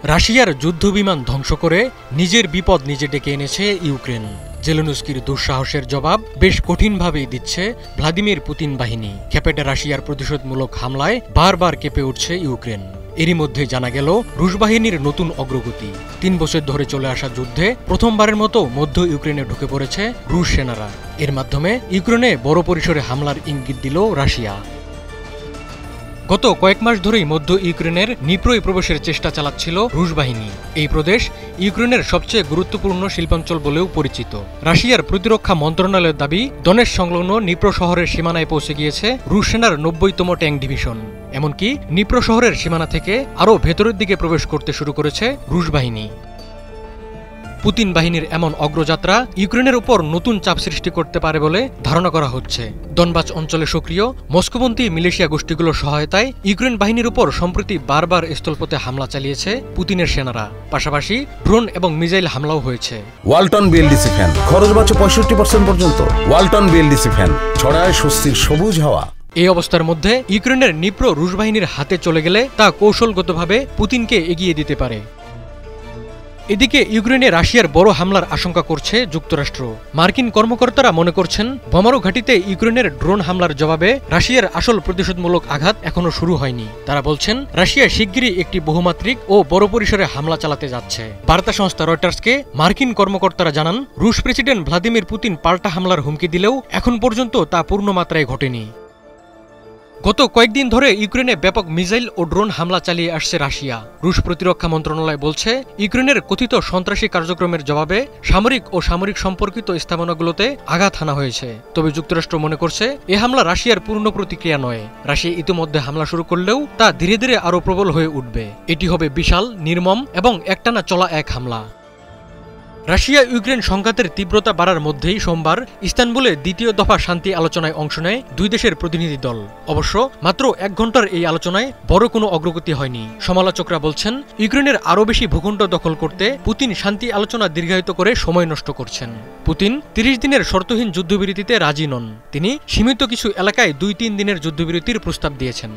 রাশিয়ার যুদ্ধবিমান ধ্বংস করে নিজের বিপদ নিজে ডেকে এনেছে ইউক্রেন। জেলেনস্কির দুঃসাহসের জবাব বেশ কঠিনভাবেই দিচ্ছে ভ্লাদিমির পুতিন বাহিনী। ক্ষেপেটে রাশিয়ার প্রতিশোধমূলক হামলায় বারবার কেঁপে উঠছে ইউক্রেন। এরই মধ্যে জানা গেল রুশ বাহিনীর নতুন অগ্রগতি। ৩ বছর ধরে চলে আসা যুদ্ধে প্রথমবারের মতো মধ্য ইউক্রেনে ঢুকে পড়েছে রুশ সেনারা। এর মাধ্যমে ইউক্রেনে বড় পরিসরে হামলার ইঙ্গিত দিল রাশিয়া। গত কয়েক মাস ধরেই মধ্য ইউক্রেনের নিপ্রোয় প্রবেশের চেষ্টা চালাচ্ছিল রুশ বাহিনী। এই প্রদেশ ইউক্রেনের সবচেয়ে গুরুত্বপূর্ণ শিল্পাঞ্চল বলেও পরিচিত। রাশিয়ার প্রতিরক্ষা মন্ত্রণালয়ের দাবি, ডনেটস্ক সংলগ্ন নিপ্রো শহরের সীমানায় পৌঁছে গিয়েছে রুশ সেনার ৯০তম ট্যাঙ্ক ডিভিশন। এমনকি নিপ্রো শহরের সীমানা থেকে আরও ভেতরের দিকে প্রবেশ করতে শুরু করেছে রুশ বাহিনী। পুতিন বাহিনীর এমন অগ্রযাত্রা ইউক্রেনের উপর নতুন চাপ সৃষ্টি করতে পারে বলে ধারণা করা হচ্ছে। দনবাস অঞ্চলে সক্রিয় মস্কোপন্থী মিলিশিয়া গোষ্ঠীগুলোর সহায়তায় ইউক্রেন বাহিনীর উপর সম্প্রতি বারবার স্থলপথে হামলা চালিয়েছে পুতিনের সেনারা। পাশাপাশি ড্রোন এবং মিসাইল হামলাও হয়েছে। ওয়ালটন বিএলডিসি ফ্যান খরচ বাঁচে 65% পর্যন্ত। ওয়ালটন বিএলডিসি ফ্যান ছড়ায় স্বস্তির সবুজ হাওয়া। এই অবস্থার মধ্যে ইউক্রেনের নিপ্রো রুশ বাহিনীর হাতে চলে গেলে তা কৌশলগতভাবে পুতিনকে এগিয়ে দিতে পারে। এদিকে ইউক্রেনে রাশিয়ার বড় হামলার আশঙ্কা করছে যুক্তরাষ্ট্র। মার্কিন কর্মকর্তারা মনে করছেন, বোমারু ঘাঁটিতে ইউক্রেনের ড্রোন হামলার জবাবে রাশিয়ার আসল প্রতিশোধমূলক আঘাত এখনো শুরু হয়নি। তারা বলছেন, রাশিয়া শিগগিরই একটি বহুমাত্রিক ও বড় পরিসরে হামলা চালাতে যাচ্ছে। বার্তা সংস্থা রয়টার্সকে মার্কিন কর্মকর্তারা জানান, রুশ প্রেসিডেন্ট ভ্লাদিমির পুতিন পাল্টা হামলার হুমকি দিলেও এখন পর্যন্ত তা পূর্ণ মাত্রায় ঘটেনি। গত কয়েকদিন ধরে ইউক্রেনে ব্যাপক মিসাইল ও ড্রোন হামলা চালিয়ে আসছে রাশিয়া। রুশ প্রতিরক্ষা মন্ত্রণালয় বলছে, ইউক্রেনের কথিত সন্ত্রাসী কার্যক্রমের জবাবে সামরিক ও সামরিক সম্পর্কিত স্থাপনাগুলোতে আঘাত হানা হয়েছে। তবে যুক্তরাষ্ট্র মনে করছে, এ হামলা রাশিয়ার পূর্ণ প্রতিক্রিয়া নয়। রাশিয়া ইতিমধ্যে হামলা শুরু করলেও তা ধীরে ধীরে আরও প্রবল হয়ে উঠবে। এটি হবে বিশাল, নির্মম এবং একটানা চলা এক হামলা। রাশিয়া ইউক্রেন সংঘাতের তীব্রতা বাড়ার মধ্যেই সোমবার ইস্তানবুলে দ্বিতীয় দফা শান্তি আলোচনায় অংশ নেয় দুই দেশের প্রতিনিধি দল। অবশ্য মাত্র ১ ঘন্টার এই আলোচনায় বড় কোনো অগ্রগতি হয়নি। সমালোচকরা বলছেন, ইউক্রেনের আরও বেশি ভূখণ্ড দখল করতে পুতিন শান্তি আলোচনা দীর্ঘায়িত করে সময় নষ্ট করছেন। পুতিন ৩০ দিনের শর্তহীন যুদ্ধবিরতিতে রাজি নন। তিনি সীমিত কিছু এলাকায় ২-৩ দিনের যুদ্ধবিরতির প্রস্তাব দিয়েছেন।